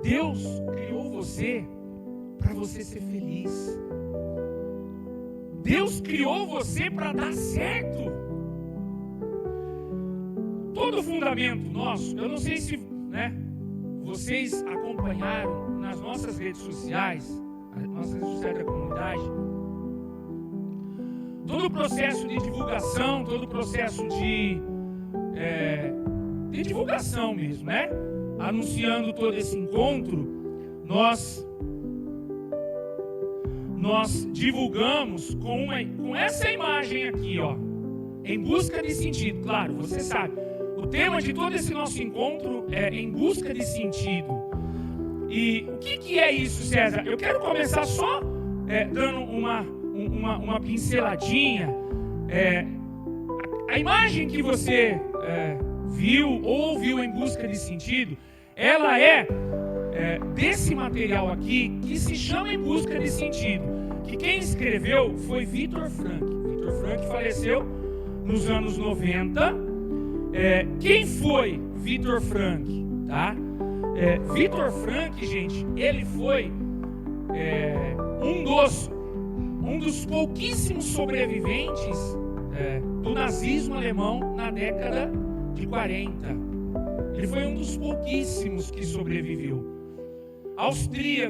Deus criou você para você ser feliz. Deus criou você para dar certo. Todo o fundamento nosso, eu não sei se vocês acompanharam nas nossas redes sociais, as nossas redes sociais da comunidade, todo o processo de divulgação, todo o processo de divulgação mesmo, anunciando todo esse encontro, nós divulgamos com essa imagem aqui, ó, em busca de sentido. Claro, você sabe, o tema de todo esse nosso encontro é em busca de sentido. E o que é isso, César? Eu quero começar só dando uma pinceladinha. A imagem que você viu ou ouviu em busca de sentido, ela é desse material aqui que se chama Em Busca de Sentido, que quem escreveu foi Viktor Frankl. Viktor Frankl faleceu nos anos 90. Quem foi Viktor Frankl? Tá? Viktor Frankl, gente, ele foi um dos pouquíssimos sobreviventes do nazismo alemão na década de 40. Ele foi um dos pouquíssimos que sobreviveu. Ele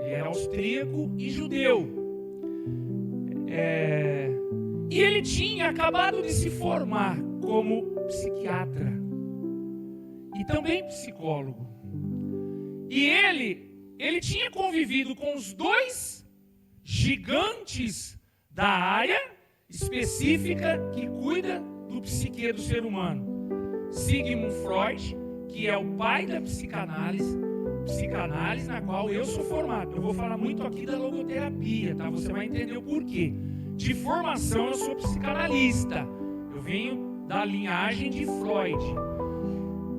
era austríaco e judeu. E ele tinha acabado de se formar como psiquiatra e também psicólogo. E ele tinha convivido com os dois gigantes da área específica que cuida do psique do ser humano. Sigmund Freud, que é o pai da psicanálise na qual eu sou formado. Eu vou falar muito aqui da logoterapia, tá? Você vai entender o porquê. De formação eu sou psicanalista. Eu venho da linhagem de Freud.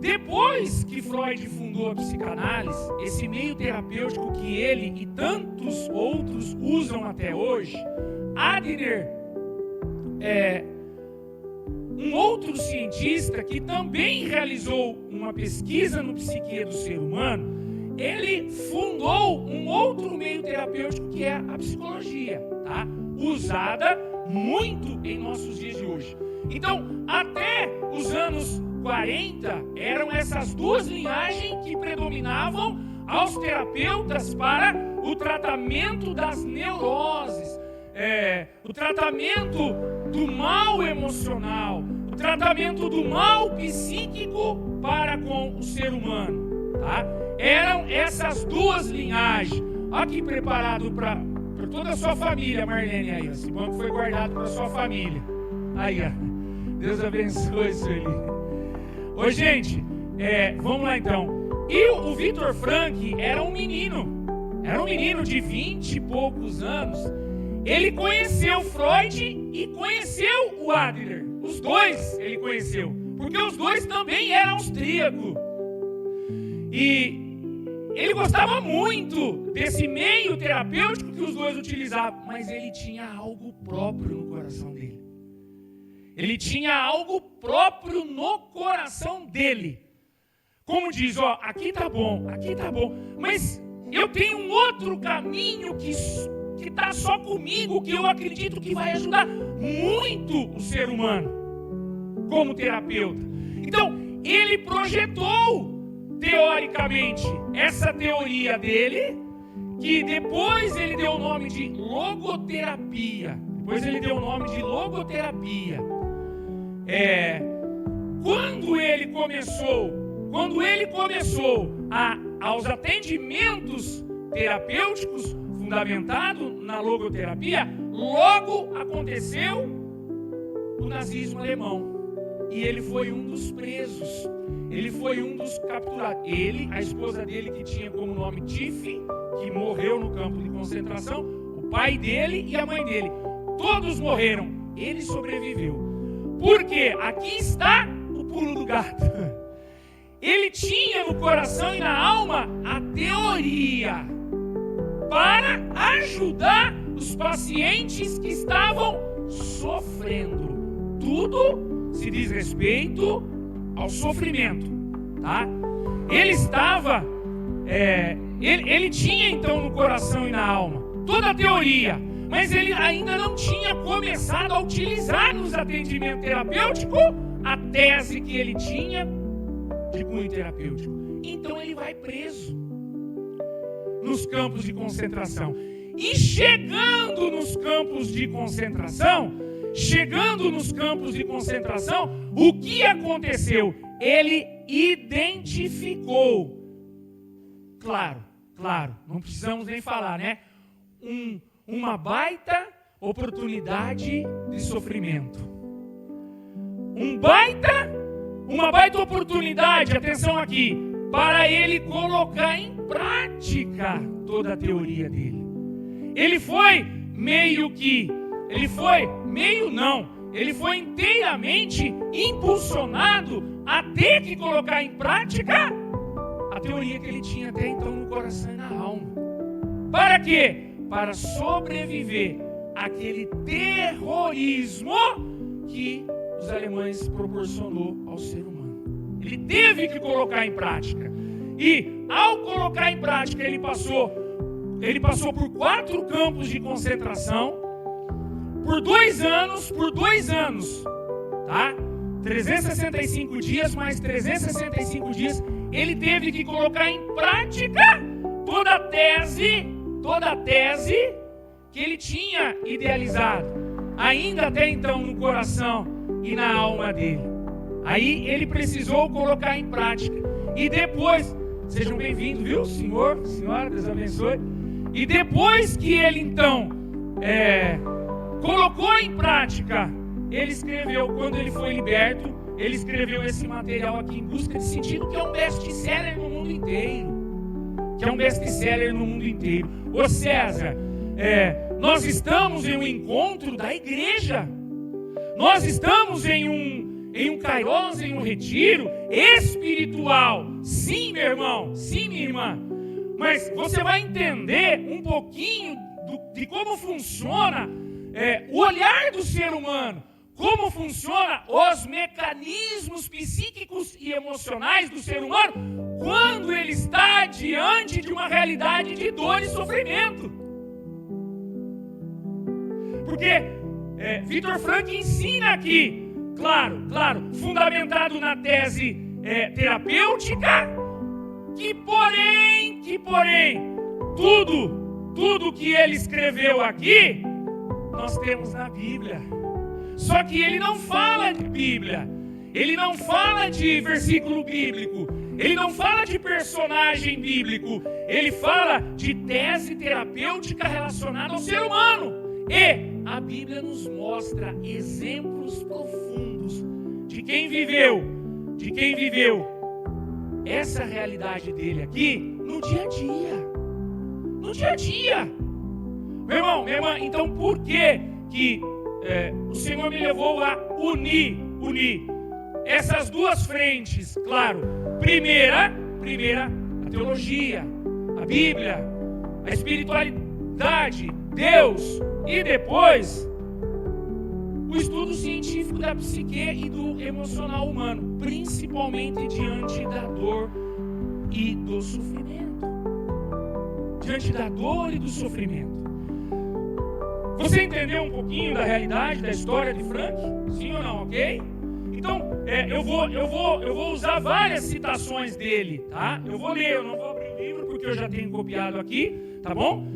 Depois que Freud fundou a psicanálise, esse meio terapêutico que ele e tantos outros usam até hoje, Adler um outro cientista que também realizou uma pesquisa no psique do ser humano, ele fundou um outro meio terapêutico que é a psicologia, tá? Usada muito em nossos dias de hoje. Então, até os anos 40, eram essas duas linhagens que predominavam aos terapeutas para o tratamento das neuroses, o tratamento do mal emocional, o tratamento do mal psíquico para com o ser humano, tá? Eram essas duas linhagens. Aqui preparado para toda a sua família, Marlene, aí, esse banco foi guardado para sua família. Aí, ó. Deus abençoe isso aí. Ô, gente, vamos lá então. E o Viktor Frankl era um menino de 20 e poucos anos. Ele conheceu Freud e conheceu o Adler. Os dois ele conheceu, porque os dois também eram austríacos. E ele gostava muito desse meio terapêutico que os dois utilizavam, mas ele tinha algo próprio no coração dele. Ele tinha algo próprio no coração dele. Como diz, ó, aqui tá bom, mas eu tenho um outro caminho que está só comigo, que eu acredito que vai ajudar muito o ser humano como terapeuta. Então, ele projetou teoricamente essa teoria dele, que depois ele deu o nome de logoterapia. Quando ele começou aos atendimentos terapêuticos fundamentado na logoterapia, logo aconteceu o nazismo alemão. E ele foi um dos presos. Ele foi um dos capturados. Ele, a esposa dele, que tinha como nome Tiff, que morreu no campo de concentração, o pai dele e a mãe dele. Todos morreram. Ele sobreviveu. Por quê? Aqui está o pulo do gato. Ele tinha no coração e na alma a teoria para ajudar os pacientes que estavam sofrendo. Tudo se diz respeito ao sofrimento, tá? Ele estava ele tinha então no coração e na alma toda a teoria, mas ele ainda não tinha começado a utilizar nos atendimentos terapêuticos a tese que ele tinha de cunho terapêutico. Então ele vai preso nos campos de concentração. E chegando nos campos de concentração, o que aconteceu? Ele identificou. Claro, não precisamos nem falar, né? Uma baita oportunidade de sofrimento. Uma baita oportunidade, atenção aqui, para ele colocar em prática toda a teoria dele. Ele foi inteiramente impulsionado a ter que colocar em prática a teoria que ele tinha até então no coração e na alma. Para quê? Para sobreviver àquele terrorismo que os alemães proporcionou ao ser humano. Ele teve que colocar em prática. E ao colocar em prática, ele passou por 4 campos de concentração, por 2 anos, tá? 365 dias mais 365 dias, ele teve que colocar em prática toda a tese que ele tinha idealizado, ainda até então no coração e na alma dele. Aí ele precisou colocar em prática. E depois, sejam bem-vindos, viu? Senhora, Deus abençoe. E depois que ele então colocou em prática, ele escreveu, quando ele foi liberto, ele escreveu esse material aqui, Em Busca de Sentido, que é um best-seller no mundo inteiro. Ô César, nós estamos em um encontro da igreja. Nós estamos em um kairos, em um retiro espiritual. Sim, meu irmão, sim, minha irmã. Mas você vai entender um pouquinho de como funciona o olhar do ser humano, como funciona os mecanismos psíquicos e emocionais do ser humano quando ele está diante de uma realidade de dor e sofrimento. Porque Viktor Frankl ensina aqui, claro, fundamentado na tese terapêutica, que porém, tudo que ele escreveu aqui, nós temos na Bíblia. Só que ele não fala de Bíblia, ele não fala de versículo bíblico, ele não fala de personagem bíblico, ele fala de tese terapêutica relacionada ao ser humano. E a Bíblia nos mostra exemplos profundos de quem viveu essa realidade dele aqui no dia a dia. Meu irmão, minha irmã, então por que o Senhor me levou a unir essas duas frentes? Claro, primeira, a teologia, a Bíblia, a espiritualidade, Deus, e depois o estudo científico da psique e do emocional humano, principalmente diante da dor e do sofrimento. Você entendeu um pouquinho da realidade, da história de Frankl? Sim ou não, ok? Então, eu vou usar várias citações dele, tá? Eu vou ler, eu não vou abrir o livro porque eu já tenho copiado aqui, tá bom?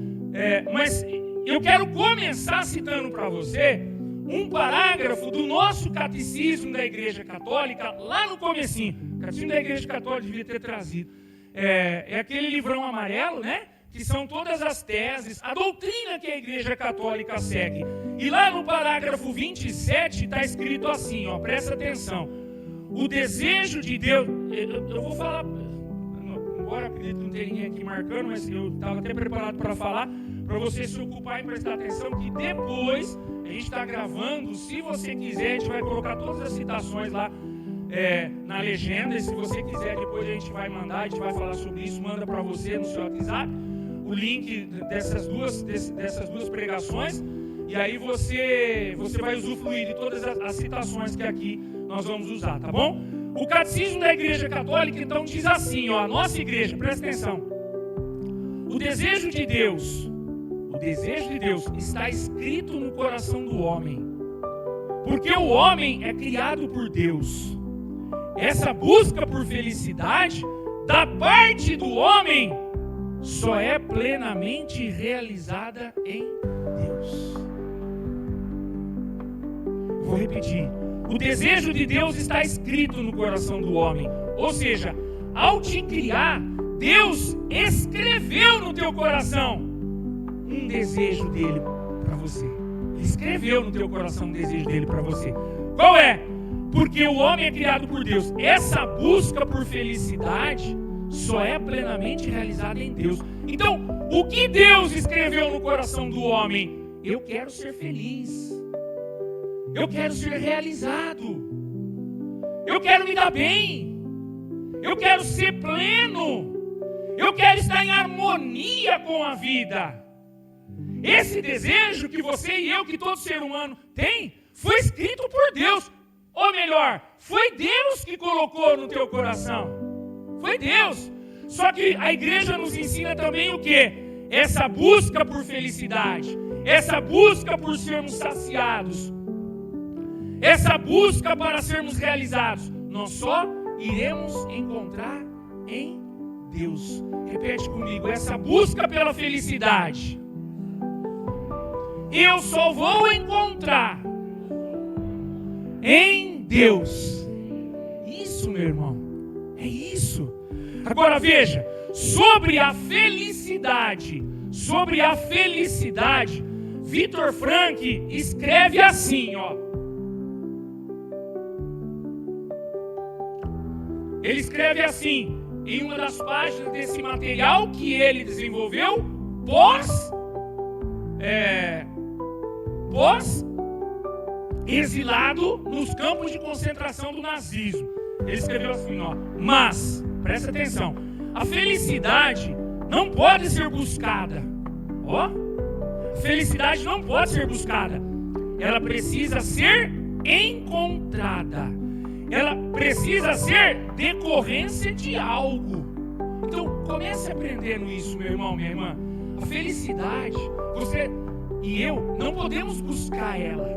Mas eu quero começar citando para você um parágrafo do nosso Catecismo da Igreja Católica, lá no comecinho. O Catecismo da Igreja Católica devia ter trazido. É aquele livrão amarelo, né? Que são todas as teses, a doutrina que a Igreja Católica segue. E lá no parágrafo 27 está escrito assim, ó, presta atenção. O desejo de Deus... Eu vou falar... Embora acredito que não tenha ninguém aqui marcando, mas eu estava até preparado para falar, para você se ocupar e prestar atenção, que depois a gente está gravando, se você quiser, a gente vai colocar todas as citações lá na legenda, e se você quiser, depois a gente vai mandar, a gente vai falar sobre isso, manda para você no seu WhatsApp, o link dessas duas pregações, e aí você vai usufruir de todas as citações que aqui nós vamos usar, tá bom? O Catecismo da Igreja Católica, então, diz assim, ó, a nossa igreja, presta atenção, O desejo de Deus está escrito no coração do homem. Porque o homem é criado por Deus. Essa busca por felicidade da parte do homem só é plenamente realizada em Deus. Vou repetir. O desejo de Deus está escrito no coração do homem. Ou seja, ao te criar, Deus escreveu no teu coração um desejo dele para você. Ele escreveu no teu coração um desejo dele para você. Qual é? Porque o homem é criado por Deus. Essa busca por felicidade só é plenamente realizada em Deus. Então, o que Deus escreveu no coração do homem? Eu quero ser feliz. Eu quero ser realizado. Eu quero me dar bem. Eu quero ser pleno. Eu quero estar em harmonia com a vida. Esse desejo que você e eu, que todo ser humano tem, foi escrito por Deus. Ou melhor, foi Deus que colocou no teu coração. Foi Deus. Só que a igreja nos ensina também o quê? Essa busca por felicidade. Essa busca por sermos saciados. Essa busca para sermos realizados. Nós só iremos encontrar em Deus. Repete comigo. Essa busca pela felicidade. Eu só vou encontrar em Deus. Isso, meu irmão. É isso. Agora veja, sobre a felicidade, Victor Frankl escreve assim, ó. Ele escreve assim, em uma das páginas desse material que ele desenvolveu pós-exilado nos campos de concentração do nazismo. Ele escreveu assim, ó. Mas, presta atenção, a felicidade não pode ser buscada. Ó, a felicidade não pode ser buscada. Ela precisa ser encontrada. Ela precisa ser decorrência de algo. Então, comece aprendendo isso, meu irmão, minha irmã. A felicidade, você e eu não podemos buscar ela.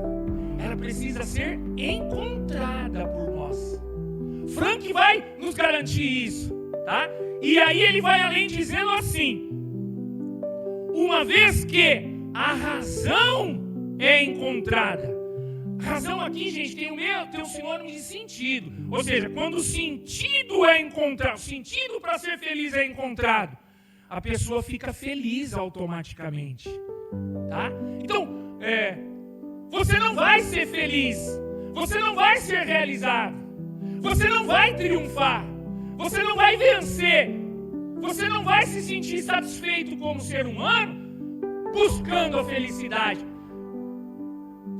Ela precisa ser encontrada por nós. Frankl vai nos garantir isso, tá? E aí ele vai além dizendo assim: uma vez que a razão é encontrada. Razão aqui, gente, tem um sinônimo de sentido. Ou seja, quando o sentido é encontrado, o sentido para ser feliz é encontrado, a pessoa fica feliz automaticamente. Tá? Então, você não vai ser feliz, você não vai ser realizado, você não vai triunfar, você não vai vencer, você não vai se sentir satisfeito como ser humano buscando a felicidade.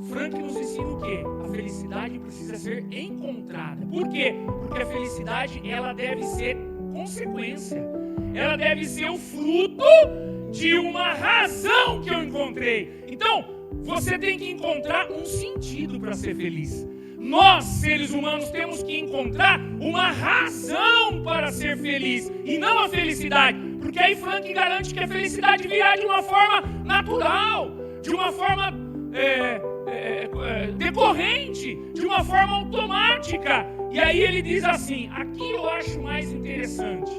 Frankl nos ensina o quê? A felicidade precisa ser encontrada. Por quê? Porque a felicidade, ela deve ser consequência. Ela deve ser o fruto de uma razão que eu encontrei. Então, você tem que encontrar um sentido para ser feliz. Nós, seres humanos, temos que encontrar uma razão para ser feliz e não a felicidade. Porque aí Frankl garante que a felicidade virá de uma forma natural, de uma forma decorrente, de uma forma automática. E aí ele diz assim: aqui eu acho mais interessante.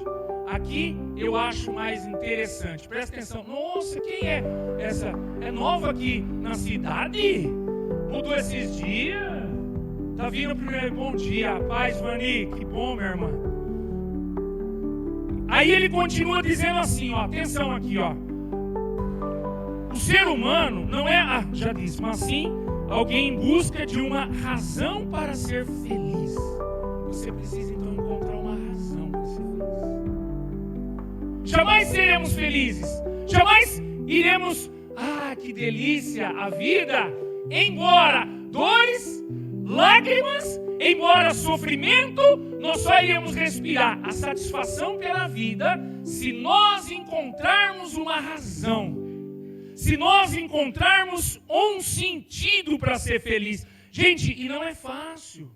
Aqui eu acho mais interessante. Presta atenção. Nossa, quem é essa? É nova aqui na cidade? Mudou esses dias? Tá vindo primeiro? Bom dia, paz, Vani. Que bom, minha irmã. Aí ele continua dizendo assim, ó. Atenção aqui, ó. O ser humano não é, já disse, mas sim alguém em busca de uma razão para ser feliz. Você precisa então encontrar uma razão para ser feliz. Jamais seremos felizes. Jamais iremos, que delícia a vida, embora dores, lágrimas, embora sofrimento, nós só iremos respirar a satisfação pela vida se nós encontrarmos uma razão. Se nós encontrarmos um sentido para ser feliz. Gente, e não é fácil.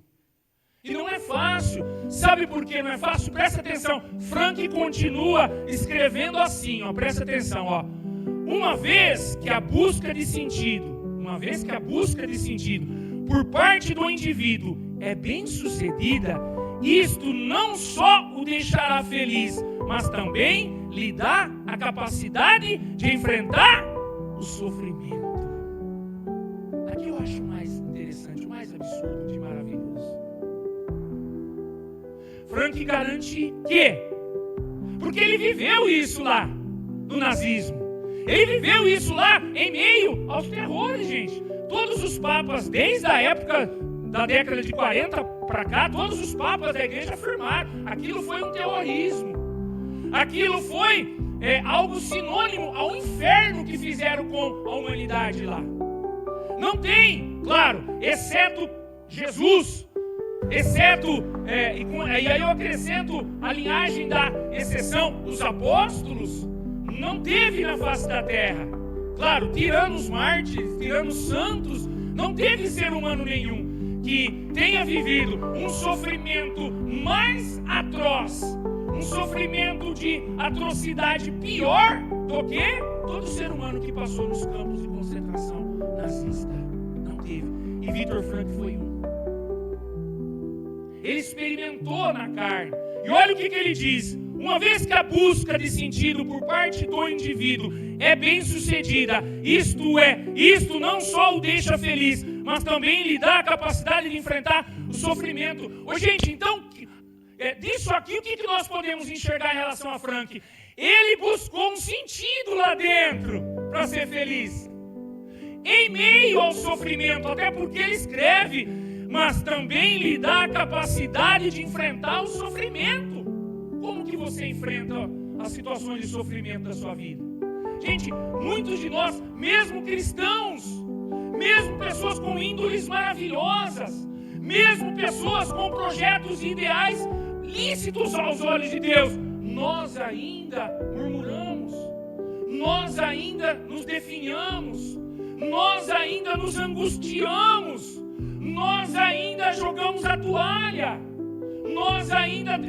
E não é fácil. Sabe por que não é fácil? Presta atenção. Frank continua escrevendo assim, ó. Presta atenção, ó. Uma vez que a busca de sentido por parte do indivíduo é bem sucedida, isto não só o deixará feliz, mas também lhe dá a capacidade de enfrentar o sofrimento. Aqui eu acho mais interessante, mais absurdo de maravilhoso. Frank garante que, porque ele viveu isso lá no nazismo, ele viveu isso lá em meio aos terrores, gente. Todos os papas, desde a época da década de 40 para cá, todos os papas da igreja afirmaram, aquilo foi um terrorismo. Aquilo foi algo sinônimo ao inferno que fizeram com a humanidade lá. Não tem, claro, exceto Jesus, e aí eu acrescento a linhagem da exceção, os apóstolos, não teve na face da terra. Claro, tirando os mártires, tirando os santos, não teve ser humano nenhum que tenha vivido um sofrimento mais atroz, um sofrimento de atrocidade pior do que todo ser humano que passou nos campos de concentração nazista. Não teve. E Viktor Frankl foi um. Ele experimentou na carne. E olha o que ele diz. Uma vez que a busca de sentido por parte do indivíduo é bem sucedida, isto não só o deixa feliz, mas também lhe dá a capacidade de enfrentar o sofrimento. Ô, gente, então, disso aqui, o que nós podemos enxergar em relação a Frank? Ele buscou um sentido lá dentro para ser feliz. Em meio ao sofrimento, até porque ele escreve, mas também lhe dá a capacidade de enfrentar o sofrimento. Como que você enfrenta as situações de sofrimento da sua vida? Gente, muitos de nós, mesmo cristãos, mesmo pessoas com índoles maravilhosas, mesmo pessoas com projetos e ideais lícitos aos olhos de Deus, nós ainda murmuramos, nós ainda nos definhamos, nós ainda nos angustiamos, nós ainda jogamos a toalha, nós ainda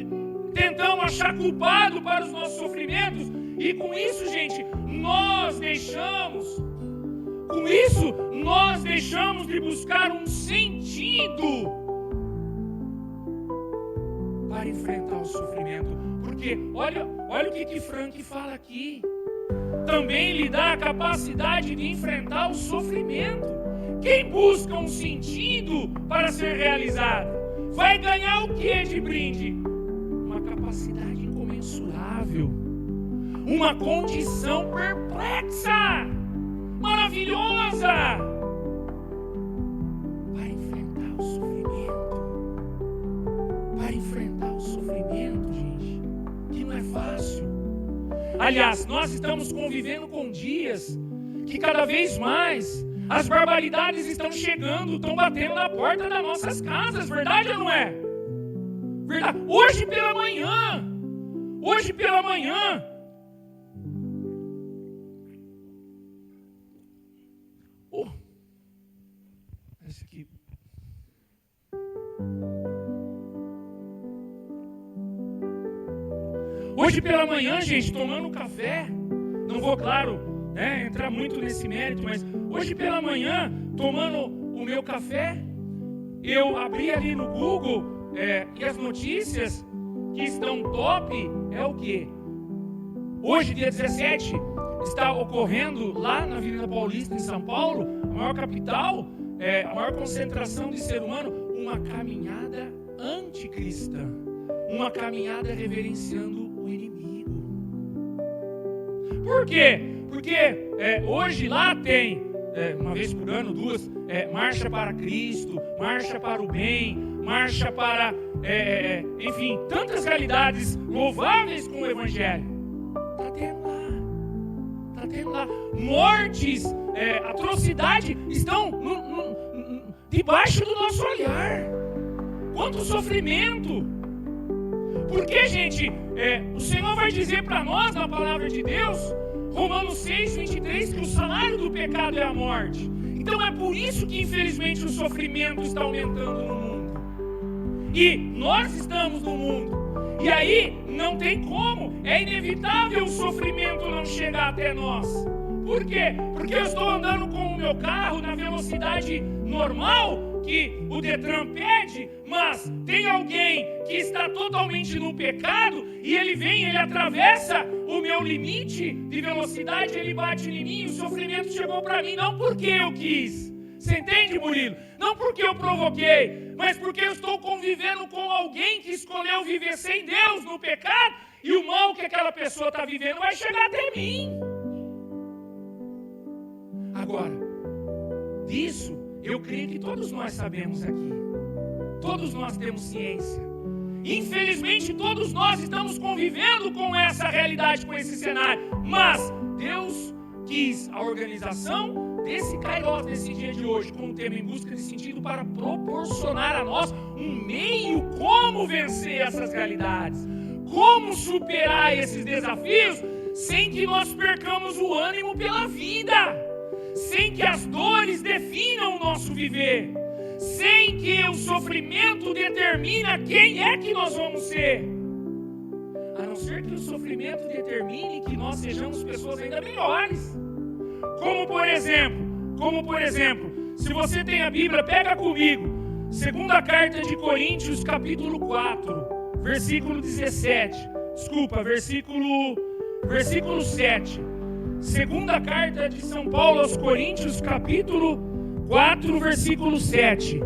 tentamos achar culpado para os nossos sofrimentos, e com isso, gente, nós deixamos de buscar um sentido para enfrentar o sofrimento. Porque olha o que Frank fala aqui. Também lhe dá a capacidade de enfrentar o sofrimento. Quem busca um sentido para ser realizado vai ganhar o que de brinde? Uma capacidade incomensurável, uma condição perplexa, maravilhosa, para enfrentar o sofrimento, gente, que não é fácil. Aliás, nós estamos convivendo com dias que cada vez mais as barbaridades estão chegando, estão batendo na porta das nossas casas, verdade ou não é? Verdade. Hoje pela manhã, esse aqui. Hoje pela manhã, gente, tomando café, não vou, claro, entrar muito nesse mérito, mas hoje pela manhã, tomando o meu café, eu abri ali no Google e as notícias que estão top é o quê? Hoje, dia 17, está ocorrendo lá na Avenida Paulista, em São Paulo, a maior capital, a maior concentração de ser humano, uma caminhada anticristã, uma caminhada reverenciando o inimigo. Por quê? Porque hoje lá tem, uma vez por ano, duas, marcha para Cristo, marcha para o bem, marcha para, enfim, tantas realidades louváveis com o Evangelho. Está tendo lá. Mortes, atrocidade, estão debaixo do nosso olhar. Quanto sofrimento! Porque, gente, o Senhor vai dizer para nós, na palavra de Deus, Romanos 6, 23, que o salário do pecado é a morte. Então é por isso que, infelizmente, o sofrimento está aumentando no mundo. E nós estamos no mundo. E aí não tem como, é inevitável o sofrimento não chegar até nós. Por quê? Porque eu estou andando com o meu carro na velocidade normal que o Detran pede, mas tem alguém que está totalmente no pecado e ele vem, ele atravessa o meu limite de velocidade, ele bate em mim e o sofrimento chegou para mim, não porque eu quis. Você entende, Murilo? Não porque eu provoquei, mas porque eu estou convivendo com alguém que escolheu viver sem Deus no pecado e o mal que aquela pessoa está vivendo vai chegar até mim. Agora, disso eu creio que todos nós sabemos aqui. Todos nós temos ciência. Infelizmente, todos nós estamos convivendo com essa realidade, com esse cenário. Mas Deus quis a organização desse Kairos, desse dia de hoje, com o tema Em Busca de Sentido, para proporcionar a nós um meio como vencer essas realidades, como superar esses desafios sem que nós percamos o ânimo pela vida, sem que as dores definam o nosso viver, sem que o sofrimento determine quem é que nós vamos ser, a não ser que o sofrimento determine que nós sejamos pessoas ainda melhores. Como por exemplo, se você tem a Bíblia, pega comigo, segunda carta de Coríntios, capítulo 4, versículo 17, versículo 7. Segunda carta de São Paulo aos Coríntios, capítulo 4, versículo 7.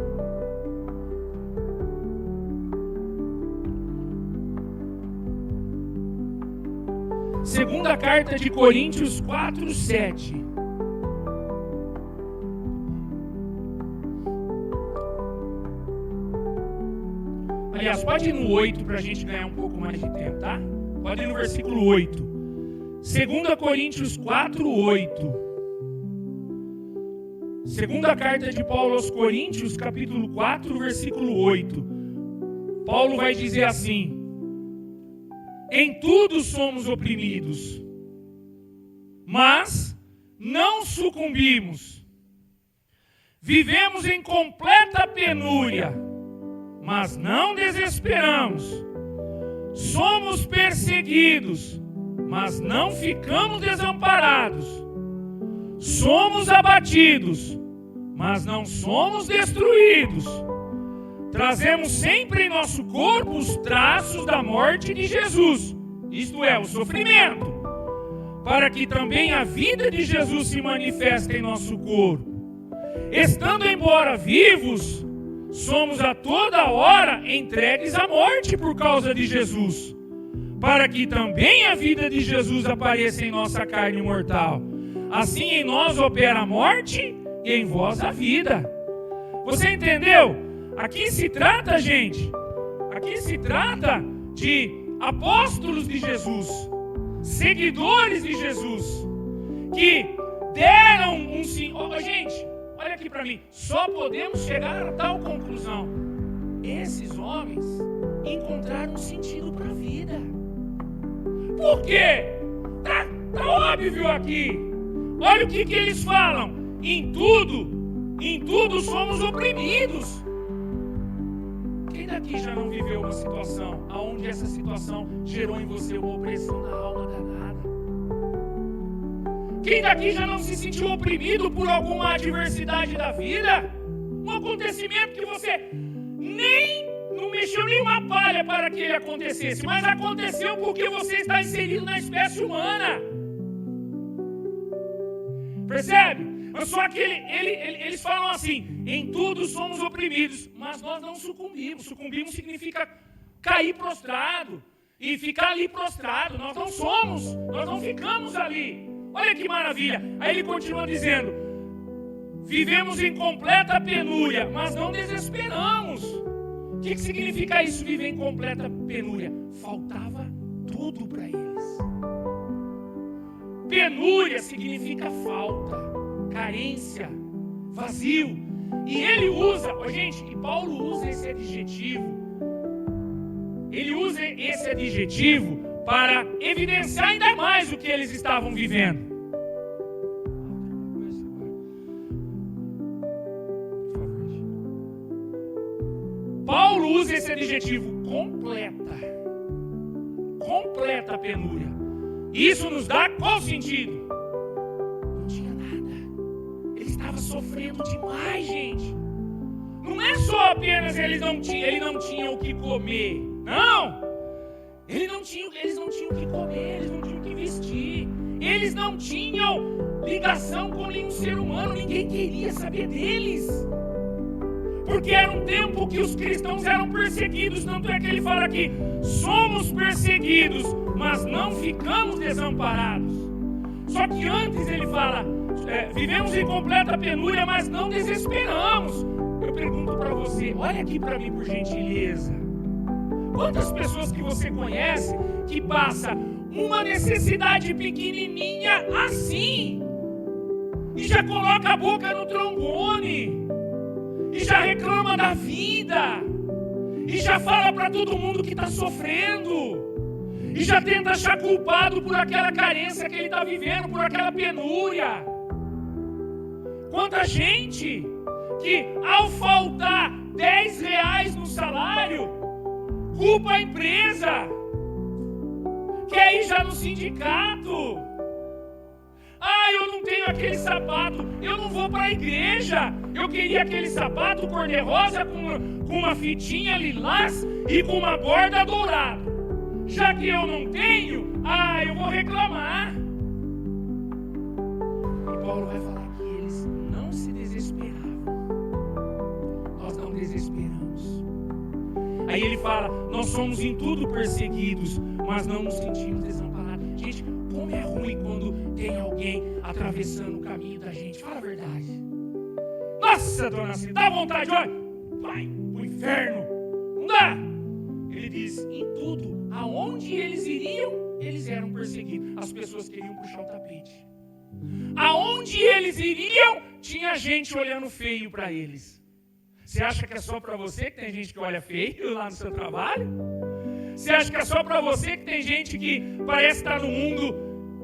Segunda carta de Coríntios 4, 7. Aliás, pode ir no 8 para a gente ganhar um pouco mais de tempo, tá? Pode ir no versículo 8. 2 Coríntios 4, 8. Segunda carta de Paulo aos Coríntios, capítulo 4, versículo 8. Paulo vai dizer assim: em tudo somos oprimidos, mas não sucumbimos. Vivemos em completa penúria, mas não desesperamos. Somos perseguidos, mas não ficamos desamparados. Somos abatidos, mas não somos destruídos. Trazemos sempre em nosso corpo os traços da morte de Jesus, isto é, o sofrimento, para que também a vida de Jesus se manifeste em nosso corpo. Estando embora vivos, somos a toda hora entregues à morte por causa de Jesus, para que também a vida de Jesus apareça em nossa carne mortal. Assim em nós opera a morte e em vós a vida. Você entendeu? Aqui se trata, gente, aqui se trata de apóstolos de Jesus, seguidores de Jesus, que deram um sim. Gente, olha aqui para mim, só podemos chegar a tal conclusão. Esses homens encontraram um sentido para a vida. Por quê? Tá óbvio aqui. Olha o que eles falam. Em tudo somos oprimidos. Quem daqui já não viveu uma situação onde essa situação gerou em você uma opressão na alma danada? Quem daqui já não se sentiu oprimido por alguma adversidade da vida? Um acontecimento que você não mexeu nenhuma palha para que ele acontecesse, mas aconteceu porque você está inserido na espécie humana. Percebe? Só que eles falam assim: em tudo somos oprimidos, mas nós não sucumbimos. Sucumbimos significa cair prostrado e ficar ali prostrado. Nós não ficamos ali. Olha que maravilha. Aí ele continua dizendo: vivemos em completa penúria, mas não desesperamos. O que significa isso, viver em completa penúria? Faltava tudo para eles. Penúria significa falta, carência, vazio. E ele usa, e Paulo usa esse adjetivo. Ele usa esse adjetivo para evidenciar ainda mais o que eles estavam vivendo. Paulo usa esse adjetivo, completa a penúria. Isso nos dá qual sentido? Não tinha nada. Ele estava sofrendo demais, gente. Não é só apenas ele não tinha o que comer. Não! Eles não tinham o que comer, eles não tinham o que vestir. Eles não tinham ligação com nenhum ser humano, ninguém queria saber deles. Porque era um tempo que os cristãos eram perseguidos, tanto é que ele fala aqui, somos perseguidos, mas não ficamos desamparados. Só que antes ele fala, vivemos em completa penúria, mas não desesperamos. Eu pergunto para você, olha aqui para mim por gentileza. Quantas pessoas que você conhece que passa uma necessidade pequenininha assim e já coloca a boca no trombone e já reclama da vida e já fala para todo mundo que está sofrendo e já tenta achar culpado por aquela carência que ele está vivendo, por aquela penúria? Quanta gente que ao faltar R$10 no salário culpa a empresa, quer ir já no sindicato. Eu não tenho aquele sapato, eu não vou para a igreja. Eu queria aquele sapato cor-de-rosa com uma fitinha lilás e com uma borda dourada. Já que eu não tenho, eu vou reclamar. E Paulo vai falar que eles não se desesperavam. Nós não desesperamos. Aí ele fala, nós somos em tudo perseguidos, mas não nos sentimos desamparados. Gente, como é ruim quando tem alguém atravessando o caminho da gente. Fala a verdade. Nossa, dona Cida, dá vontade, olha, vai pro inferno. Não dá. Ele diz, em tudo, aonde eles iriam, eles eram perseguidos. As pessoas queriam puxar o tapete. Aonde eles iriam, tinha gente olhando feio para eles. Você acha que é só para você que tem gente que olha feio lá no seu trabalho? Você acha que é só para você que tem gente que parece estar no mundo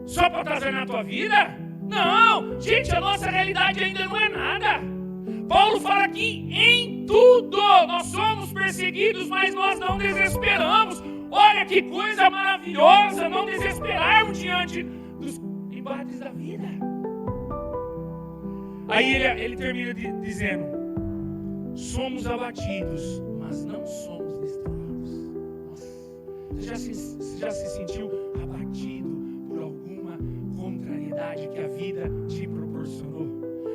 só para trazer na tua vida? Não! Gente, a nossa realidade ainda não é nada. Paulo fala aqui, em tudo nós somos perseguidos, mas nós não desesperamos. Olha que coisa maravilhosa, não desesperarmos diante dos embates da vida. Aí ele termina dizendo, somos abatidos, mas não somos destruídos. Nossa, você já se sentiu abatido por alguma contrariedade que a vida te proporcionou?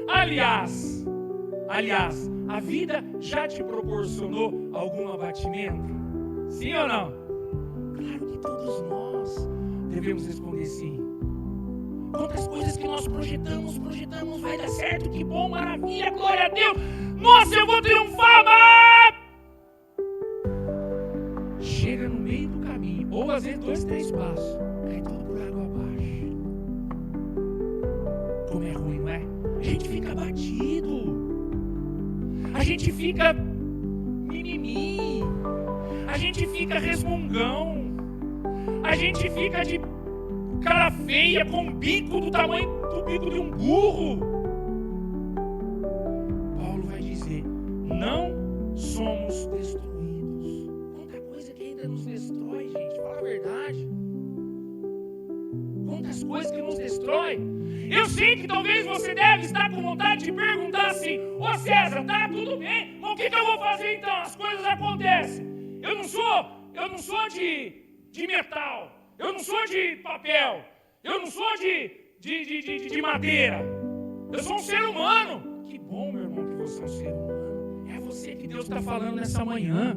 Aliás, a vida já te proporcionou algum abatimento? Sim ou não? Claro que todos nós devemos responder sim. Quantas coisas que nós projetamos, vai dar certo, que bom, maravilha, glória a Deus. Nossa, eu vou triunfar, mas... chega no meio do caminho, ou às vezes 2, 3 passos, cai tudo por água abaixo. Como é ruim, não é? A gente fica abatido. A gente fica mimimi. A gente fica resmungão. A gente fica de cara feia com um bico do tamanho do bico de um burro. Paulo vai dizer, não somos destruídos. Quanta coisa que ainda nos destrói, gente, fala a verdade. Quantas coisas que nos destrói. Eu sei que talvez você deve estar com vontade de perguntar assim, ô César, tá tudo bem, mas o que eu vou fazer então? As coisas acontecem. Eu não sou de metal, eu não sou de papel, eu não sou de madeira, eu sou um ser humano. Que bom, meu irmão, que você é um ser humano. É você que Deus está falando nessa manhã.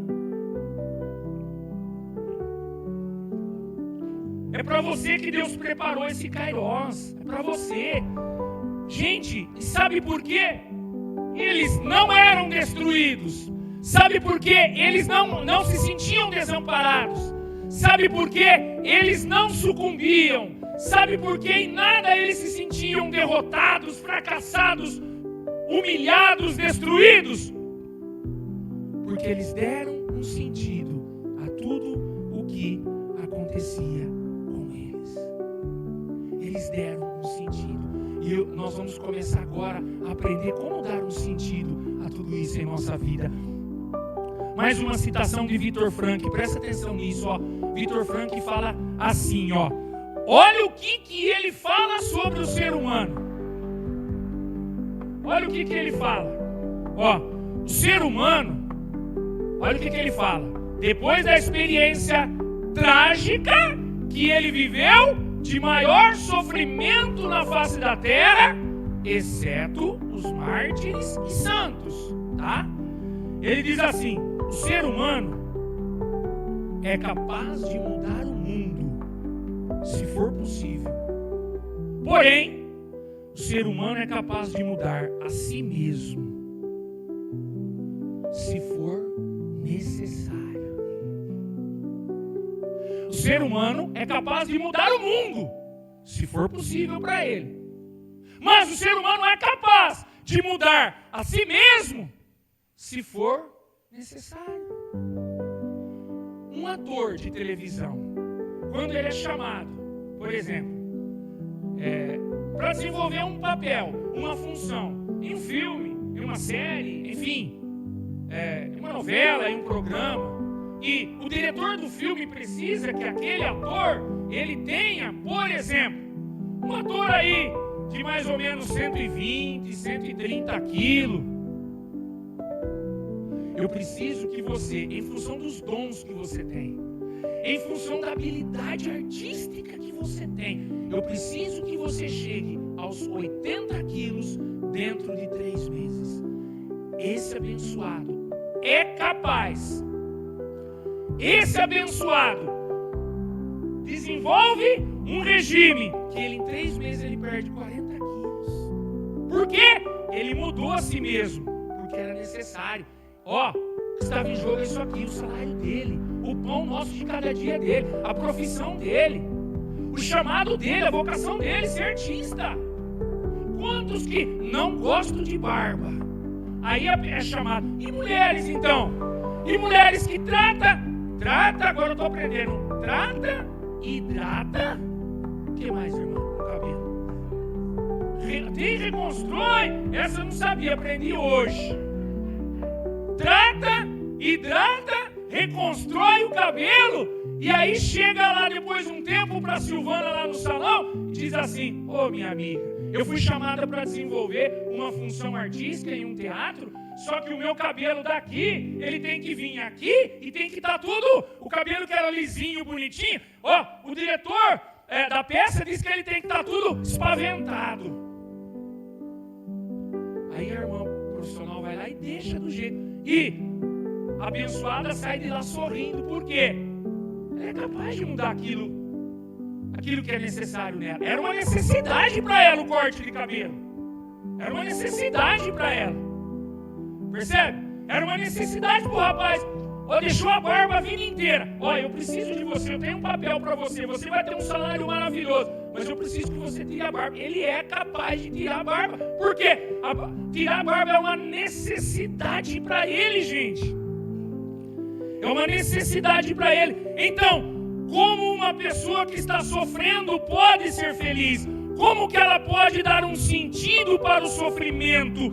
É para você que Deus preparou esse Kairos. É para você. Gente, sabe por quê? Eles não eram destruídos. Sabe por quê? Eles não se sentiam desamparados. Sabe por quê? Eles não sucumbiam. Sabe por quê? Em nada eles se sentiam derrotados, fracassados, humilhados, destruídos. Porque eles deram um sentido a tudo o que acontecia com eles. Eles deram um sentido. E nós vamos começar agora a aprender como dar um sentido a tudo isso em nossa vida. mais uma citação de Victor Frankl, presta atenção nisso, ó. Victor Frankl fala assim, ó. Olha o que ele fala sobre o ser humano. Olha o que ele fala. Ó, o ser humano, olha o que ele fala. Depois da experiência trágica que ele viveu, de maior sofrimento na face da terra, exceto os mártires e santos, tá? Ele diz assim: o ser humano é capaz de mudar o mundo, se for possível. Porém, o ser humano é capaz de mudar a si mesmo, se for necessário. O ser humano é capaz de mudar o mundo, se for possível para ele. Mas o ser humano é capaz de mudar a si mesmo, se for necessário. Um ator de televisão, quando ele é chamado, por exemplo, para desenvolver um papel, uma função, em um filme, em uma série, enfim, em uma novela, em um programa, e o diretor do filme precisa que aquele ator, ele tenha, por exemplo, um ator aí de mais ou menos 120, 130 quilos. Eu preciso que você, em função dos dons que você tem, em função da habilidade artística que você tem, eu preciso que você chegue aos 80 quilos dentro de 3 meses. Esse abençoado é capaz. Esse abençoado desenvolve um regime que ele em 3 meses ele perde 40 quilos. Por quê? Ele mudou a si mesmo, porque era necessário. Ó, estava em jogo isso aqui, o salário dele, o pão nosso de cada dia dele, a profissão dele, o chamado dele, a vocação dele, ser artista. Quantos que não gostam de barba? Aí é chamado. E mulheres então? E mulheres que trata, agora eu estou aprendendo, trata, hidrata, o que mais, irmão? O cabelo. Reconstrói, essa eu não sabia, aprendi hoje. Trata, hidrata, reconstrói o cabelo, e aí chega lá depois de um tempo para a Silvana lá no salão e diz assim: ô minha amiga, eu fui chamada para desenvolver uma função artística em um teatro, só que o meu cabelo daqui, ele tem que vir aqui e tem que estar tudo, o cabelo que era lisinho, bonitinho, ó, o diretor da peça disse que ele tem que estar tudo espaventado. Aí a irmã profissional vai lá e deixa do jeito. E a abençoada sai de lá sorrindo, por quê? Ela é capaz de mudar aquilo que é necessário nela. Era uma necessidade para ela o corte de cabelo. Era uma necessidade para ela. Percebe? Era uma necessidade para o rapaz. Ó, deixou a barba a vida inteira. Ó, eu preciso de você, eu tenho um papel para você. Você vai ter um salário maravilhoso, mas eu preciso que você tire a barba. Ele é capaz de tirar a barba. Por quê? Tirar a barba é uma necessidade para ele, gente. É uma necessidade para ele. Então, como uma pessoa que está sofrendo pode ser feliz? Como que ela pode dar um sentido para o sofrimento?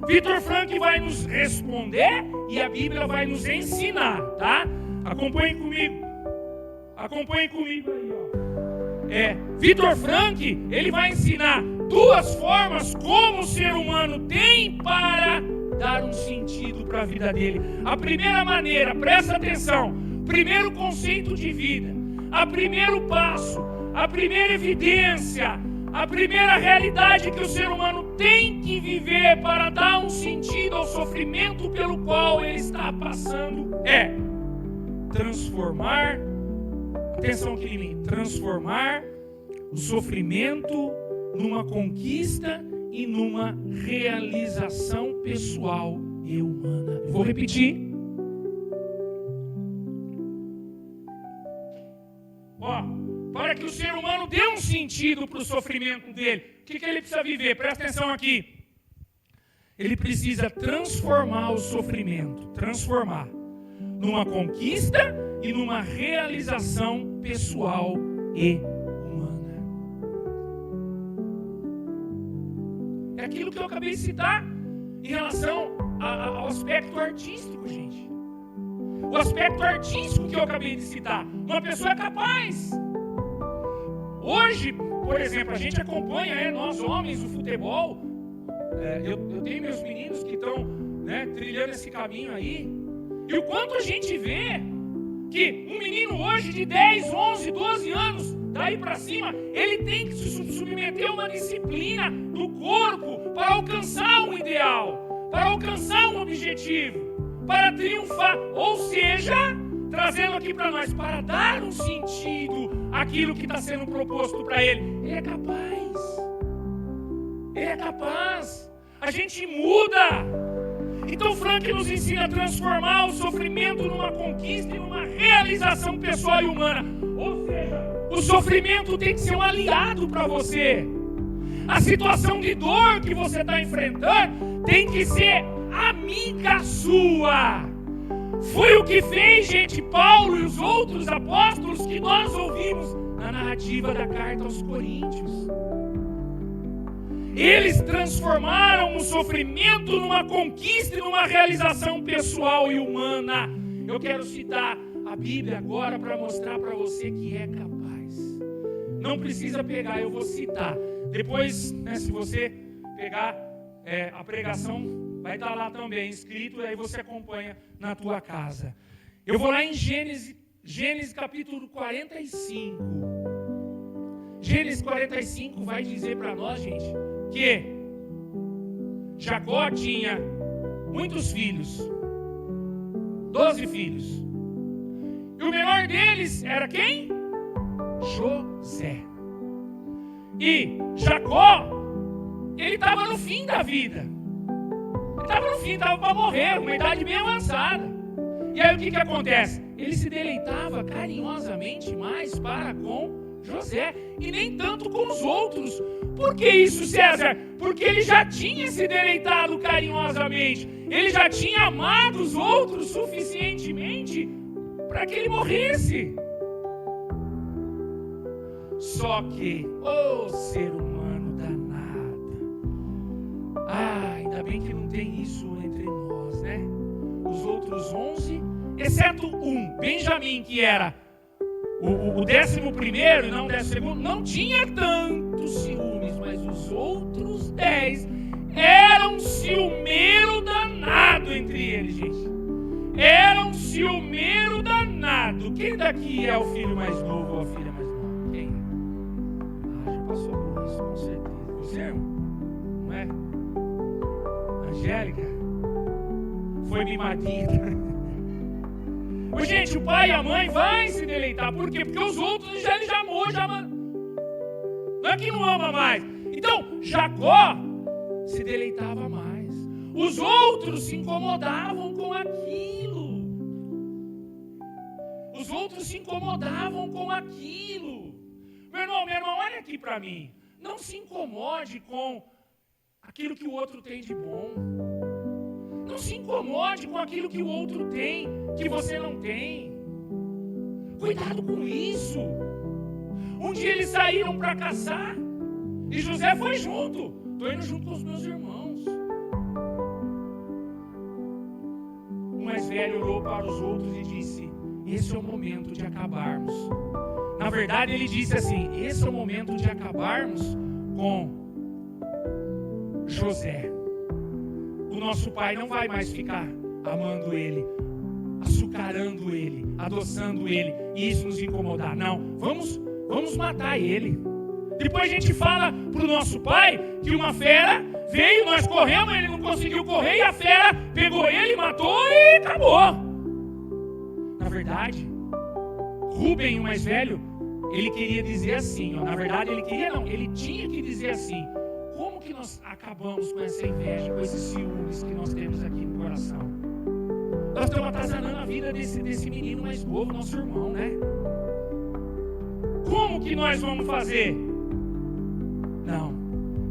Victor Frankl vai nos responder e a Bíblia vai nos ensinar, tá? Acompanhem comigo. Acompanhem comigo aí, ó. Victor Frankl, ele vai ensinar 2 formas como o ser humano tem para dar um sentido para a vida dele. A primeira maneira, presta atenção, primeiro conceito de vida, a primeiro passo, a primeira evidência, a primeira realidade que o ser humano tem que viver para dar um sentido ao sofrimento pelo qual ele está passando é transformar, atenção aqui em mim, transformar o sofrimento numa conquista e numa realização pessoal e humana. Eu vou repetir. Para que o ser humano dê um sentido para o sofrimento dele, o que ele precisa viver? Presta atenção aqui. Ele precisa transformar o sofrimento, transformar numa conquista e numa realização pessoal e humana. É aquilo que eu acabei de citar em relação ao aspecto artístico, gente. O aspecto artístico que eu acabei de citar. Uma pessoa é capaz. Hoje, por exemplo, a gente acompanha, nós homens, o futebol. Eu tenho meus meninos que estão trilhando esse caminho aí. E o quanto a gente vê que um menino hoje de 10, 11, 12 anos, daí para cima, ele tem que se submeter a uma disciplina do corpo para alcançar um ideal, para alcançar um objetivo, para triunfar. Ou seja, trazendo aqui para nós, para dar um sentido àquilo que está sendo proposto para ele. Ele é capaz. Ele é capaz. A gente muda. Então Frank nos ensina a transformar o sofrimento numa conquista e numa realização pessoal e humana. Ou seja, o sofrimento tem que ser um aliado para você. A situação de dor que você está enfrentando tem que ser amiga sua. Foi o que fez, gente, Paulo e os outros apóstolos que nós ouvimos na narrativa da carta aos Coríntios. Eles transformaram o sofrimento numa conquista e numa realização pessoal e humana. Eu quero citar a Bíblia agora para mostrar para você que é capaz. Não precisa pegar, eu vou citar. Depois, se você pegar a pregação, vai estar lá também escrito, e aí você acompanha na tua casa. Eu vou lá em Gênesis capítulo 45. Gênesis 45 vai dizer para nós, gente, que Jacó tinha muitos filhos, 12 filhos. E o menor deles era quem? José. E Jacó, ele estava no fim da vida. Ele estava no fim, estava para morrer, uma idade bem avançada. E aí o que acontece? Ele se deleitava carinhosamente mais para com José, e nem tanto com os outros. Por que isso, César? Porque ele já tinha se deleitado carinhosamente, ele já tinha amado os outros suficientemente para que ele morresse. Só que, ser humano danado, ainda bem que não tem isso entre nós, né? Os outros 11, exceto um, Benjamim, que era o 11º e não o 12º, não tinha tantos ciúmes, mas os outros 10 eram ciumeiro danado entre eles, gente. Era um ciumeiro danado. Quem daqui é o filho mais novo ou a filha mais nova? Quem? Já passou por isso, com certeza. Você, irmão? Não é? Angélica? Foi mimadinha. Gente, o pai e a mãe vai se deleitar. Por quê? Porque os outros ele já amou, não é que não ama mais. Então, Jacó se deleitava mais. Os outros se incomodavam com aquilo. Os outros se incomodavam com aquilo. Meu irmão, olha aqui para mim. Não se incomode com aquilo que o outro tem de bom. Não se incomode com aquilo que o outro tem, que você não tem. Cuidado com isso. Um dia eles saíram para caçar e José foi junto. Estou indo junto com os meus irmãos. O mais velho olhou para os outros e disse: esse é o momento de acabarmos. Na verdade, ele disse assim: esse é o momento de acabarmos com José. O nosso pai não vai mais ficar amando ele, açucarando ele, adoçando ele, e isso nos incomodar. Não, vamos matar ele. Depois a gente fala pro nosso pai que uma fera veio, nós corremos, ele não conseguiu correr, e a fera pegou ele, matou e acabou. Na verdade, Rubem, o mais velho, ele queria dizer assim, na verdade ele tinha que dizer assim: como que nós acabamos com essa inveja, com esses ciúmes que nós temos aqui no coração? Nós estamos atazanando a vida desse menino mais novo, nosso irmão, né? Como que nós vamos fazer? Não,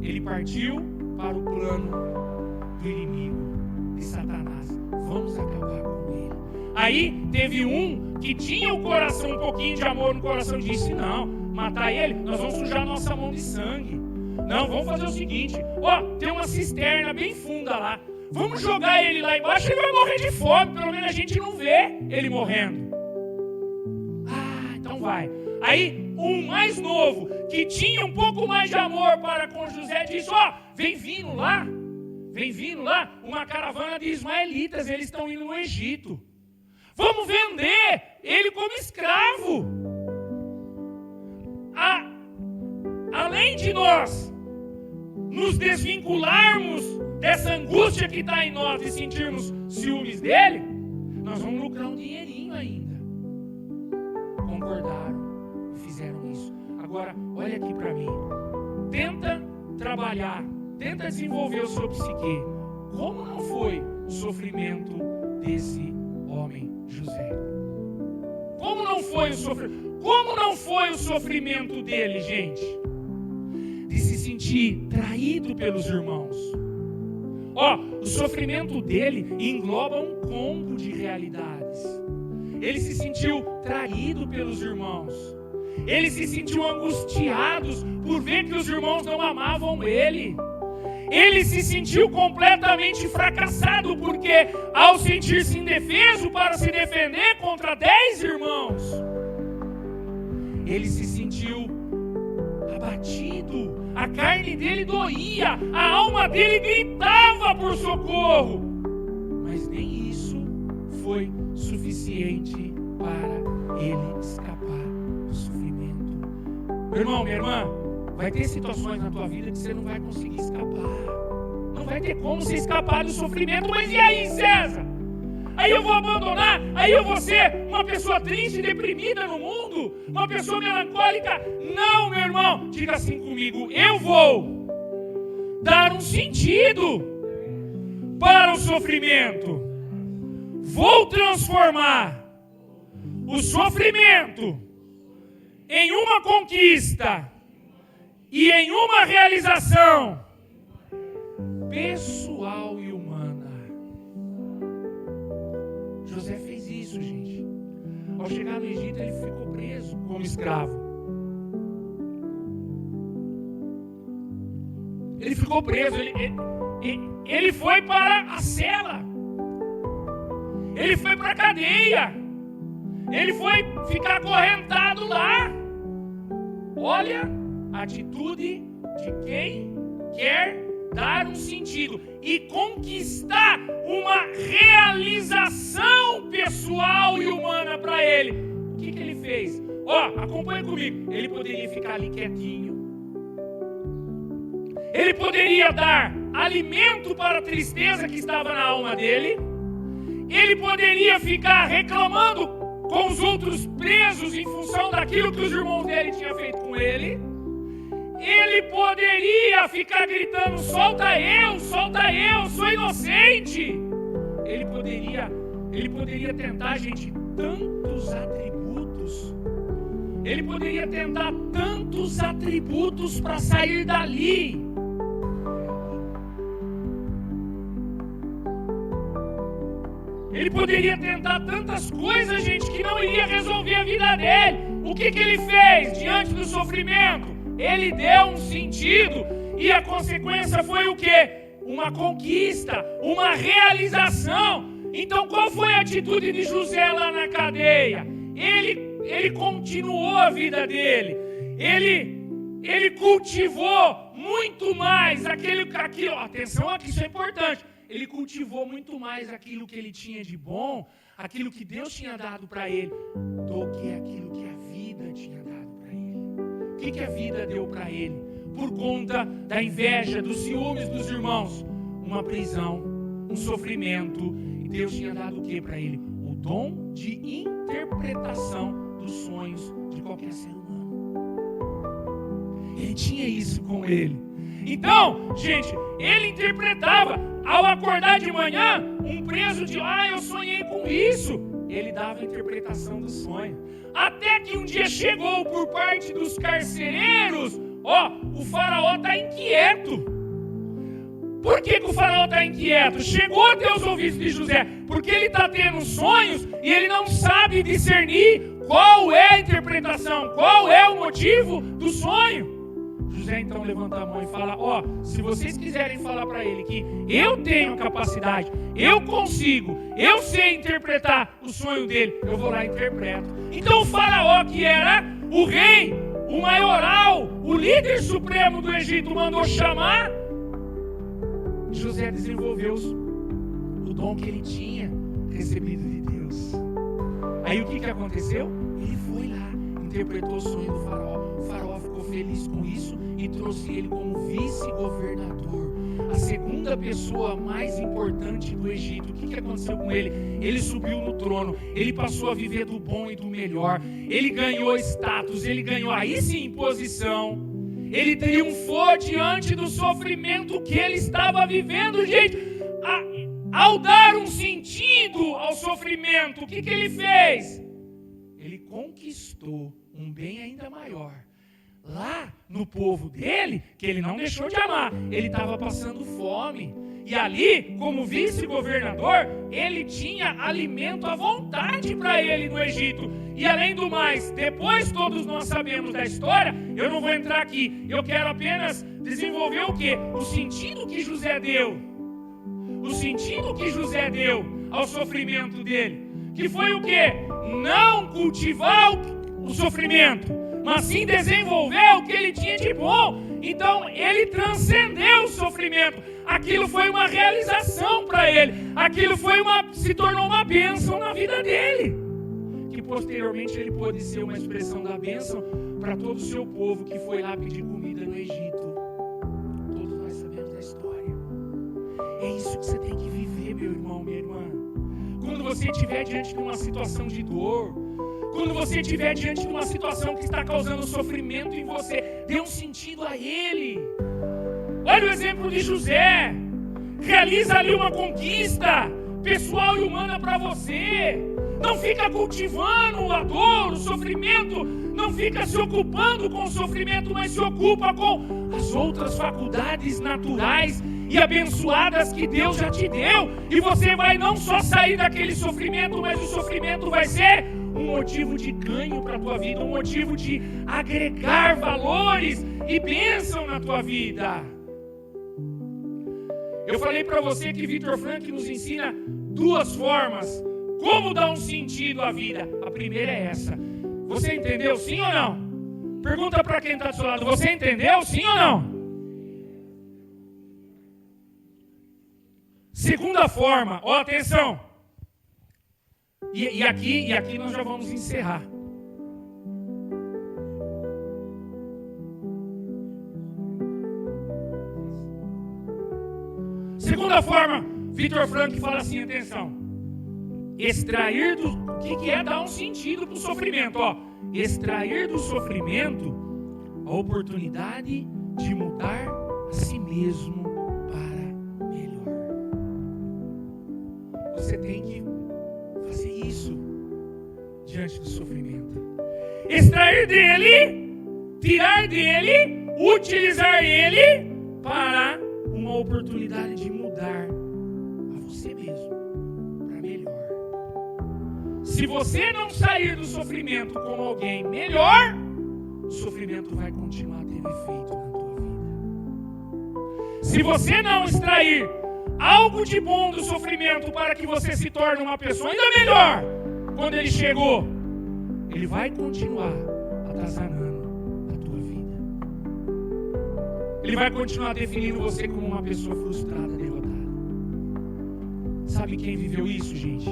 ele partiu para o plano do inimigo, de Satanás. Vamos acabar com ele. Aí teve um que tinha o coração, um pouquinho de amor no coração, disse: não, matar ele, nós vamos sujar nossa mão de sangue. Não, vamos fazer o seguinte: tem uma cisterna bem funda lá. vamos jogar ele lá embaixo, ele vai morrer de fome, pelo menos a gente não vê ele morrendo. Ah, então vai. Aí, um mais novo, que tinha um pouco mais de amor para com José, disse, vem vindo lá, uma caravana de ismaelitas, eles estão indo no Egito. Vamos vender ele como escravo. Além de nós nos desvincularmos dessa angústia que está em nós e sentirmos ciúmes dele, nós vamos lucrar um dinheirinho ainda. Concordaram e fizeram isso. Agora, olha aqui para mim. Tenta trabalhar, tenta desenvolver o seu psique. Como não foi o sofrimento desse homem José? Como não foi o sofrimento dele, gente? De se sentir traído pelos irmãos. O sofrimento dele engloba um combo de realidades. Ele se sentiu traído pelos irmãos. Ele se sentiu angustiado por ver que os irmãos não amavam ele. Ele se sentiu completamente fracassado, porque ao sentir-se indefeso para se defender contra 10 irmãos, ele se sentiu abatido. A carne dele doía, a alma dele gritava por socorro. Mas nem isso foi suficiente para ele escapar do sofrimento. Meu irmão, minha irmã, vai ter situações na tua vida que você não vai conseguir escapar. Não vai ter como você escapar do sofrimento. Mas e aí, César? Aí eu vou abandonar? Aí eu vou ser uma pessoa triste, deprimida no mundo? Uma pessoa melancólica? Não, meu irmão. Diga assim comigo. Eu vou dar um sentido para o sofrimento. Vou transformar o sofrimento em uma conquista e em uma realização pessoal e humana. José fez isso, gente. Ao chegar no Egito, ele ficou preso como escravo. Ele ficou preso. Ele foi para a cela. Ele foi para a cadeia. Ele foi ficar acorrentado lá. Olha a atitude de quem quer dar um sentido e conquistar uma realização pessoal e humana para ele. O que ele fez? Acompanha comigo. Ele poderia ficar ali quietinho. Ele poderia dar alimento para a tristeza que estava na alma dele. Ele poderia ficar reclamando com os outros presos em função daquilo que os irmãos dele tinham feito com ele. Ele poderia ficar gritando, solta eu, sou inocente. Ele poderia tentar, gente, tantos atributos. Ele poderia tentar tantos atributos para sair dali. Ele poderia tentar tantas coisas, gente, que não iria resolver a vida dele. O que ele fez diante do sofrimento? Ele deu um sentido e a consequência foi o quê? Uma conquista, uma realização. Então qual foi a atitude de José lá na cadeia? Ele continuou a vida dele. Ele cultivou muito mais aquilo. Atenção aqui, isso é importante. Ele cultivou muito mais aquilo que ele tinha de bom, aquilo que Deus tinha dado para ele, do que aquilo que a vida tinha dado para ele. O que a vida deu para ele? Por conta da inveja, dos ciúmes dos irmãos, uma prisão, um sofrimento. E Deus tinha dado o que para ele? O dom de interpretação dos sonhos de qualquer ser humano. Ele tinha isso com ele. Então, gente, ele interpretava. Ao acordar de manhã, um preso de eu sonhei com isso. Ele dava a interpretação do sonho. Até que um dia chegou por parte dos carcereiros, o faraó está inquieto. Por que o faraó está inquieto? Chegou até os ouvidos de José, porque ele está tendo sonhos e ele não sabe discernir qual é a interpretação, qual é o motivo do sonho. José então levanta a mão e fala: se vocês quiserem falar para ele que eu tenho capacidade, eu consigo, eu sei interpretar o sonho dele, eu vou lá e interpreto. Então o faraó, que era o rei, o maioral, o líder supremo do Egito, mandou chamar. José desenvolveu o dom que ele tinha recebido de Deus. Aí o que aconteceu? Ele foi lá, interpretou o sonho do faraó. O faraó ficou feliz com isso e trouxe ele como vice-governador, a segunda pessoa mais importante do Egito. O que aconteceu com ele? Ele subiu no trono, ele passou a viver do bom e do melhor, ele ganhou status, ele ganhou aí sim posição, ele triunfou diante do sofrimento que ele estava vivendo. Gente, ao dar um sentido ao sofrimento, o que ele fez? Ele conquistou um bem ainda maior. Lá no povo dele, que ele não deixou de amar, ele estava passando fome. E ali, como vice-governador, ele tinha alimento à vontade para ele no Egito. E além do mais, depois todos nós sabemos da história, eu não vou entrar aqui, eu quero apenas desenvolver o quê? O sentido que José deu. O sentido que José deu ao sofrimento dele. Que foi o quê? Não cultivar o sofrimento, mas sim desenvolver o que ele tinha de bom. Então ele transcendeu o sofrimento. Aquilo foi uma realização para ele. Aquilo se tornou uma bênção na vida dele, que posteriormente ele pôde ser uma expressão da bênção para todo o seu povo que foi lá pedir comida no Egito. Todos nós sabemos da história. É isso que você tem que viver, meu irmão, minha irmã. Quando você estiver diante de uma situação de dor, quando você estiver diante de uma situação que está causando sofrimento em você, dê um sentido a ele. Olha o exemplo de José. Realiza ali uma conquista pessoal e humana para você. Não fica cultivando a dor, o sofrimento. Não fica se ocupando com o sofrimento, mas se ocupa com as outras faculdades naturais e abençoadas que Deus já te deu. E você vai não só sair daquele sofrimento, mas o sofrimento vai ser um motivo de ganho para a tua vida, um motivo de agregar valores e bênção na tua vida. Eu falei para você que Victor Frankl nos ensina duas formas como dar um sentido à vida. A primeira é essa. Você entendeu, sim ou não? Pergunta para quem está do seu lado: você entendeu, sim ou não? Segunda forma, atenção. E aqui nós já vamos encerrar. Segunda forma, Victor Frankl fala assim, atenção. Extrair do... O que é dar um sentido para o sofrimento? Extrair do sofrimento a oportunidade de mudar a si mesmo para melhor. Você tem que fazer isso diante do sofrimento. Extrair dele, tirar dele, utilizar ele para uma oportunidade de mudar a você mesmo para melhor. Se você não sair do sofrimento como alguém melhor, o sofrimento vai continuar tendo efeito na tua vida. Se você não extrair algo de bom do sofrimento para que você se torne uma pessoa ainda melhor, quando ele chegou, ele vai continuar atazanando a tua vida. Ele vai continuar definindo você como uma pessoa frustrada, derrotada. Sabe quem viveu isso, gente?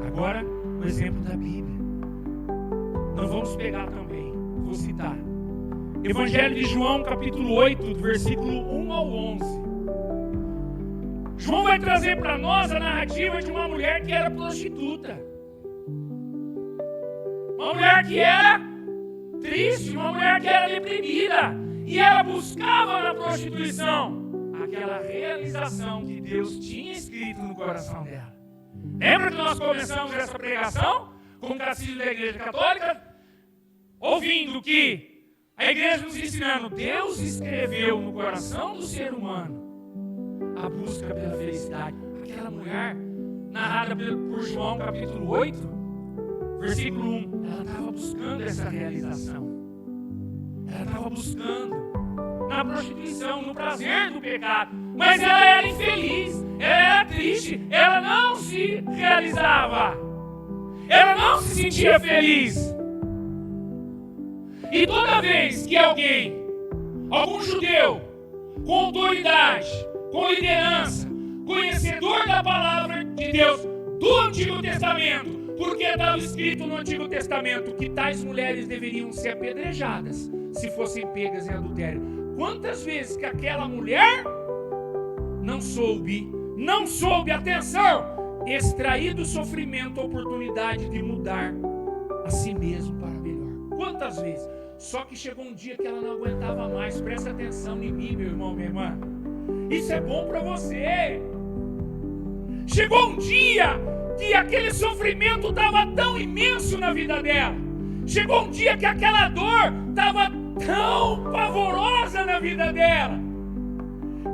Agora, o exemplo da Bíblia. Não vamos pegar também, vou citar. Evangelho de João, capítulo 8, do versículo 1 ao 11. João vai trazer para nós a narrativa de uma mulher que era prostituta. Uma mulher que era triste, uma mulher que era deprimida. E ela buscava na prostituição aquela realização que Deus tinha escrito no coração dela. Lembra que nós começamos essa pregação com o catecismo da Igreja Católica? Ouvindo que a igreja nos ensinando, Deus escreveu no coração do ser humano a busca pela felicidade. Aquela mulher, narrada por João, capítulo 8, versículo 1, ela estava buscando essa realização. Ela estava buscando na prostituição, no prazer do pecado. Mas ela era infeliz, ela era triste, ela não se realizava. Ela não se sentia feliz. E toda vez que algum judeu, com autoridade, com liderança, conhecedor da palavra de Deus do Antigo Testamento, porque estava escrito no Antigo Testamento que tais mulheres deveriam ser apedrejadas se fossem pegas em adultério. Quantas vezes que aquela mulher não soube, atenção, extrair do sofrimento a oportunidade de mudar a si mesmo para melhor. Quantas vezes? Só que chegou um dia que ela não aguentava mais. Presta atenção em mim, meu irmão, minha irmã. Isso é bom para você. Chegou um dia que aquele sofrimento estava tão imenso na vida dela. Chegou um dia que aquela dor estava tão pavorosa na vida dela,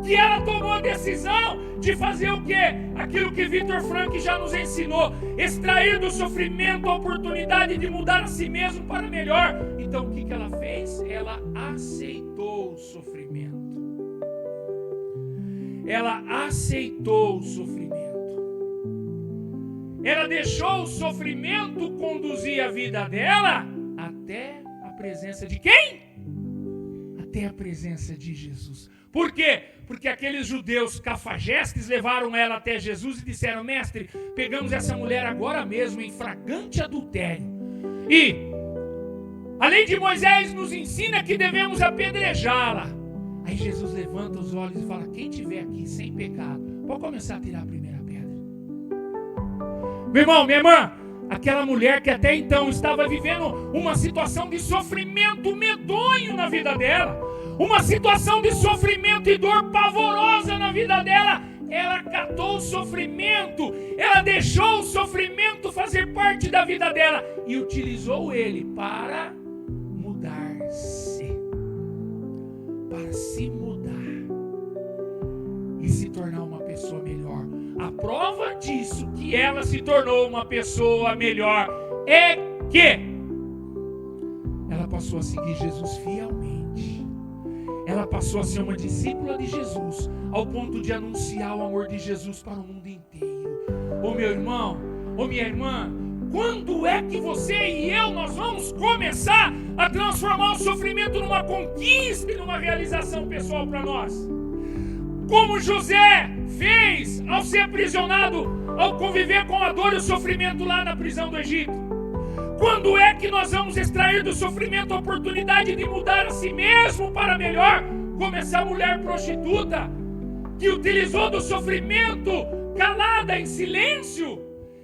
que ela tomou a decisão de fazer o quê? Aquilo que Victor Frank já nos ensinou: extrair do sofrimento a oportunidade de mudar a si mesmo para melhor. Então o que ela fez? Ela aceitou o sofrimento. Ela aceitou o sofrimento. Ela deixou o sofrimento conduzir a vida dela até a presença de quem? Até a presença de Jesus. Por quê? Porque aqueles judeus cafajestes levaram ela até Jesus e disseram: mestre, pegamos essa mulher agora mesmo em flagrante adultério. E a lei de Moisés nos ensina que devemos apedrejá-la. Aí Jesus levanta os olhos e fala: quem estiver aqui sem pecado, pode começar a tirar a primeira pedra. Meu irmão, minha irmã, aquela mulher que até então estava vivendo uma situação de sofrimento medonho na vida dela, uma situação de sofrimento e dor pavorosa na vida dela, ela catou o sofrimento, ela deixou o sofrimento fazer parte da vida dela e utilizou ele para mudar-se, para se mudar e se tornar uma pessoa melhor. A prova disso, que ela se tornou uma pessoa melhor, é que ela passou a seguir Jesus fielmente. Ela passou a ser uma discípula de Jesus, ao ponto de anunciar o amor de Jesus para o mundo inteiro. Ô meu irmão, ô minha irmã, quando é que você e eu, nós vamos começar a transformar o sofrimento numa conquista e numa realização pessoal para nós? Como José fez ao ser aprisionado, ao conviver com a dor e o sofrimento lá na prisão do Egito. Quando é que nós vamos extrair do sofrimento a oportunidade de mudar a si mesmo para melhor? Como essa mulher prostituta que utilizou do sofrimento calada, em silêncio.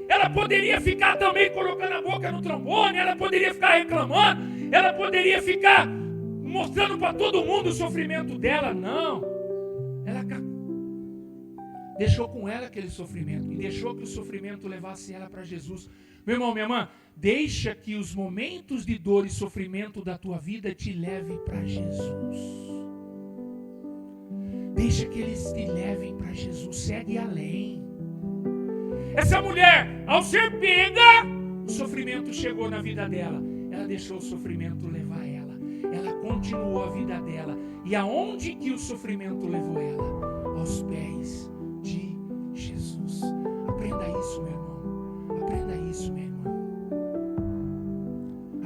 Ela poderia ficar também colocando a boca no trombone, ela poderia ficar reclamando, ela poderia ficar mostrando para todo mundo o sofrimento dela. Não. Ela deixou com ela aquele sofrimento e deixou que o sofrimento levasse ela para Jesus. Meu irmão, minha irmã, deixa que os momentos de dor e sofrimento da tua vida te levem para Jesus. Deixa que eles te levem para Jesus. Segue além. Essa mulher, ao ser pega, o sofrimento chegou na vida dela. Ela deixou o sofrimento levar ela. Ela continuou a vida dela. E aonde que o sofrimento levou ela? Aos pés de Jesus. Aprenda isso, meu irmão. Aprenda isso, minha irmã.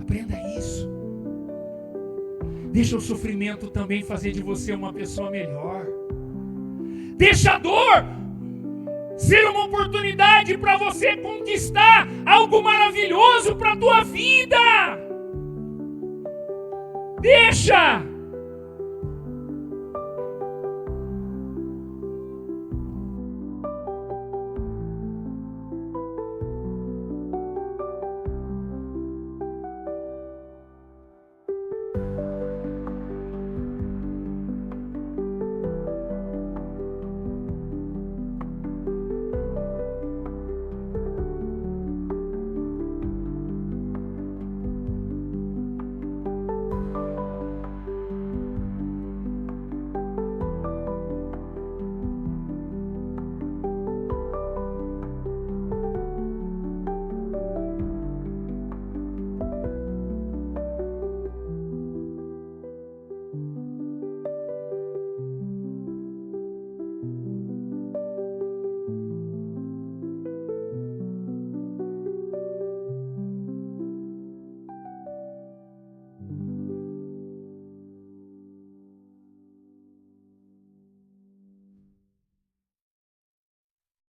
Aprenda isso. Deixa o sofrimento também fazer de você uma pessoa melhor. Deixa a dor ser uma oportunidade para você conquistar algo maravilhoso para a tua vida. Deixa.